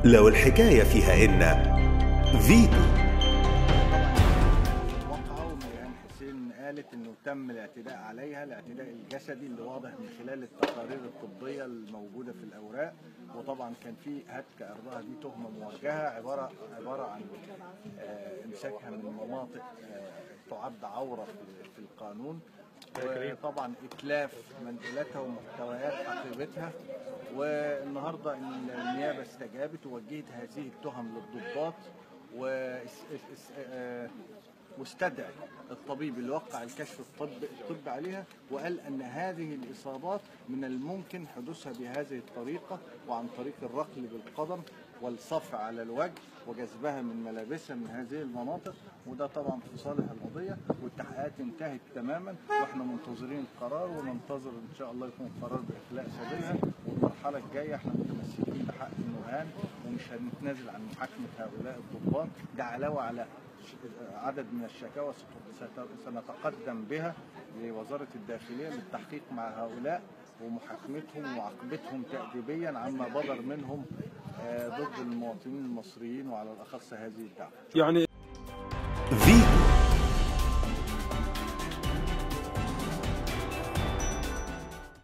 لو الحكاية فيها إن فيتو. وقعوا ومريان حسين قالت انه تم الاعتداء عليها، الاعتداء الجسدي اللي واضح من خلال التقارير الطبيه الموجوده في الاوراق، وطبعا كان في هتك ارضها، دي تهمه موجهه عباره عن امساكها من مناطق تعد عوره في القانون، وطبعا اتلاف منقولاتها ومحتويات حقيبتها. والنهارده النيابه استجابت ووجهت هذه التهم للضباط واستدعى الطبيب اللي وقع الكشف الطبي عليها، وقال ان هذه الاصابات من الممكن حدوثها بهذه الطريقه، وعن طريق الركل بالقدم والصفع على الوجه وجذبها من ملابسها من هذه المناطق، وده طبعا في صالح القضيه. والتحقيقات انتهت تماما، واحنا منتظرين القرار، وننتظر ان شاء الله يكون قرار باخلاء سبيلها. والمرحله الجايه احنا متمسكين بحق النهان ومش هنتنازل عن محاكمه هؤلاء الضباط، ده علاوه على عدد من الشكاوى سنتقدم بها لوزارة الداخلية للتحقيق مع هؤلاء ومحاكمتهم ومعاقبتهم تأديبيا عما بدر منهم ضد المواطنين المصريين، وعلى الأخص هذه الدعوة. يعني